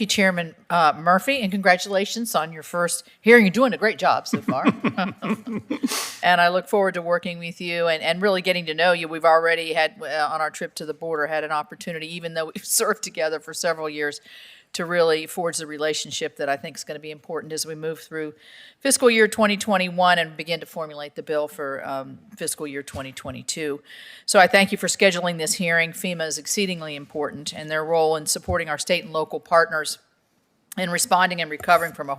Thank you, Chairman Murphy, and congratulations on your first hearing. You're doing a great job so far. And I look forward to working with you and really getting to know you. We've already had, on our trip to the border, had an opportunity, even though we've served together for several years, to really forge the relationship that I think is going to be important as we move through fiscal year 2021 and begin to formulate the bill for fiscal year 2022. So I thank you for scheduling this hearing. FEMA is exceedingly important, and their role in supporting our state and local partners in responding and recovering from a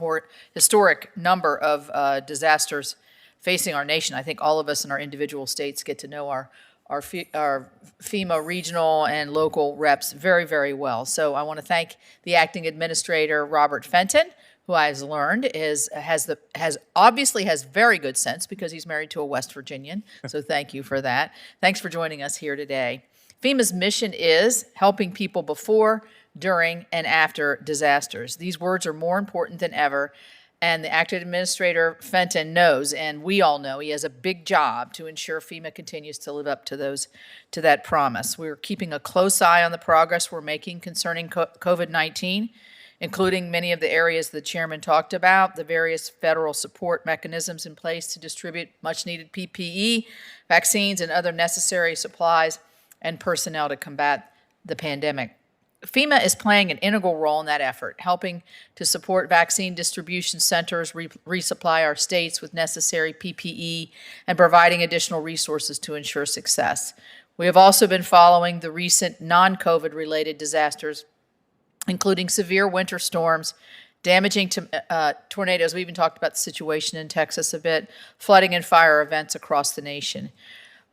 historic number of disasters facing our nation. I think all of us in our individual states get to know our FEMA regional and local reps very, very well. So I want to thank the acting administrator, Robert Fenton, who I've learned obviously has very good sense because he's married to a West Virginian. So thank you for that. Thanks for joining us here today. FEMA's mission is helping people before, during, and after disasters. These words are more important than ever. And the acting administrator, Fenton, knows, and we all know, he has a big job to ensure FEMA continues to live up to that promise. We're keeping a close eye on the progress we're making concerning COVID-19, including many of the areas the chairman talked about, the various federal support mechanisms in place to distribute much-needed PPE, vaccines, and other necessary supplies and personnel to combat the pandemic. FEMA is playing an integral role in that effort, helping to support vaccine distribution centers, resupply our states with necessary PPE, and providing additional resources to ensure success. We have also been following the recent non-COVID related disasters, including severe winter storms, damaging tornadoes. We even talked about the situation in Texas a bit, flooding and fire events across the nation.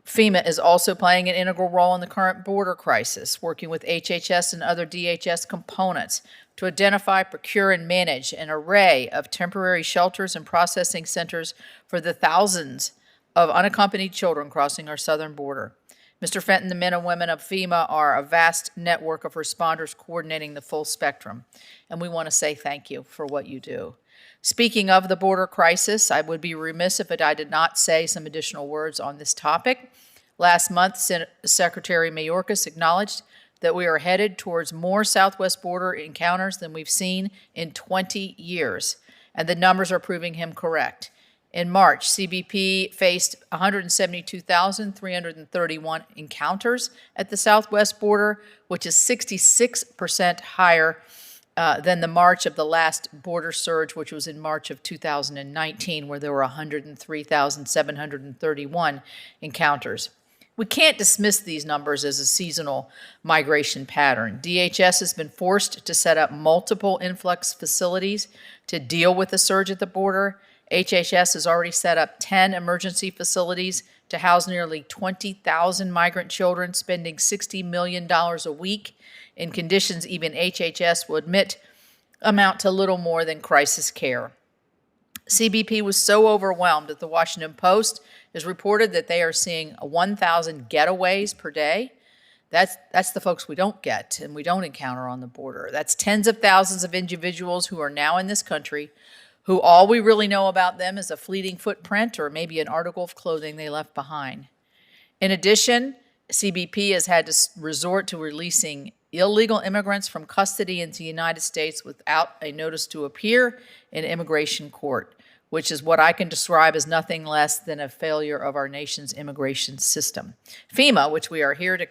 FEMA is also playing an integral role in the current border crisis, working with HHS and other DHS components to identify, procure, and manage an array of temporary shelters and processing centers for the thousands of unaccompanied children crossing our southern border. Mr. Fenton, the men and women of FEMA are a vast network of responders coordinating the full spectrum, and we want to say thank you for what you do. Speaking of the border crisis, I would be remiss if I did not say some additional words on this topic. Last month, Secretary Mayorkas acknowledged that we are headed towards more southwest border encounters than we've seen in 20 years, and the numbers are proving him correct. In March, CBP faced 172,331 encounters at the southwest border, which is 66% higher than the March of the last border surge, which was in March of 2019, where there were 103,731 encounters. We can't dismiss these numbers as a seasonal migration pattern. DHS has been forced to set up multiple influx facilities to deal with the surge at the border. HHS has already set up 10 emergency facilities to house nearly 20,000 migrant children, spending $60 million a week in conditions even HHS will admit amount to little more than crisis care. CBP was so overwhelmed that the Washington Post has reported that they are seeing 1,000 getaways per day. That's the folks we don't get and we don't encounter on the border. That's tens of thousands of individuals who are now in this country who all we really know about them is a fleeting footprint or maybe an article of clothing they left behind. In addition, CBP has had to resort to releasing illegal immigrants from custody into the United States without a notice to appear in immigration court, which is what I can describe as nothing less than a failure of our nation's immigration system. FEMA, which we are here to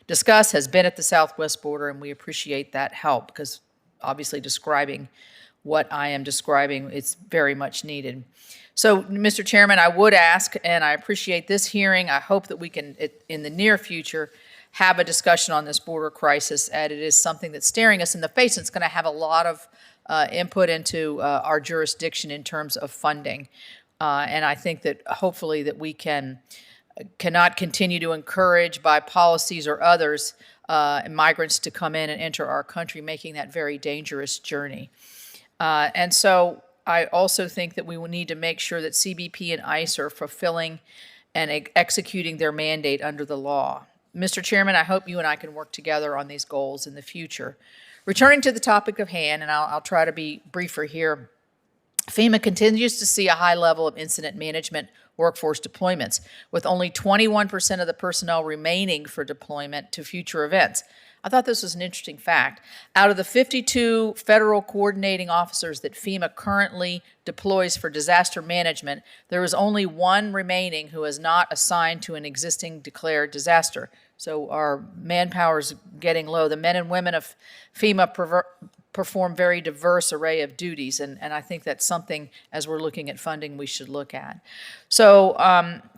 discuss, has been at the southwest border, and we appreciate that help because obviously describing what I am describing, it's very much needed. So, Mr. Chairman, I would ask, and I appreciate this hearing, I hope that we can, in the near future, have a discussion on this border crisis, and it is something that's staring us in the face. It's going to have a lot of input into our jurisdiction in terms of funding. And I think that hopefully that we cannot continue to encourage by policies or others migrants to come in and enter our country, making that very dangerous journey. And so I also think that we will need to make sure that CBP and ICE are fulfilling and executing their mandate under the law. Mr. Chairman, I hope you and I can work together on these goals in the future. Returning to the topic of hand, and I'll try to be briefer here, FEMA continues to see a high level of incident management workforce deployments, with only 21% of the personnel remaining for deployment to future events. I thought this was an interesting fact. Out of the 52 federal coordinating officers that FEMA currently deploys for disaster management, there is only one remaining who is not assigned to an existing declared disaster. So our manpower is getting low. The men and women of FEMA perform very diverse array of duties, and I think that's something, as we're looking at funding, we should look at. So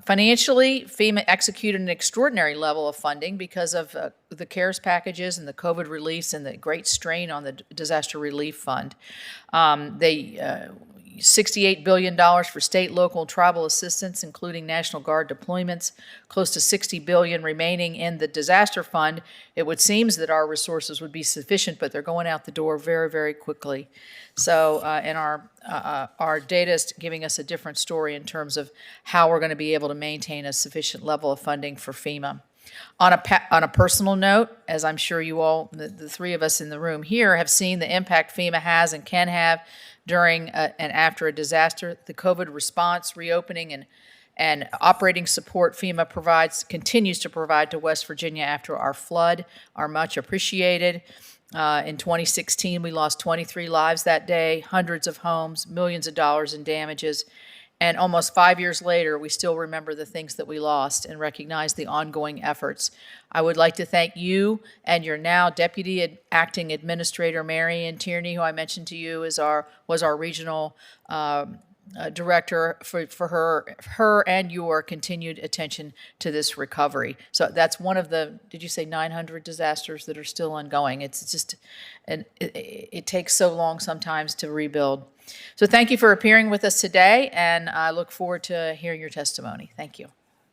financially, FEMA executed an extraordinary level of funding because of the CARES packages and the COVID reliefs and the great strain on the disaster relief fund. $68 billion for state, local, and tribal assistance, including National Guard deployments, close to $60 billion remaining in the disaster fund. It would seem that our resources would be sufficient, but they're going out the door very, very quickly. So, and our data is giving us a different story in terms of how we're going to be able to maintain a sufficient level of funding for FEMA. On a personal note, as I'm sure you all, the three of us in the room here, have seen the impact FEMA has and can have during and after a disaster, the COVID response, reopening, and operating support FEMA continues to provide to West Virginia after our flood are much appreciated. In 2016, we lost 23 lives that day, hundreds of homes, millions of dollars in damages. And almost 5 years later, we still remember the things that we lost and recognize the ongoing efforts. I would like to thank you and your now Deputy Acting Administrator, Marion Tierney, who I mentioned to you was our regional director, for her and your continued attention to this recovery. So that's one of the, did you say 900 disasters that are still ongoing? It's just, and it takes so long sometimes to rebuild. So thank you for appearing with us today, and I look forward to hearing your testimony. Thank you.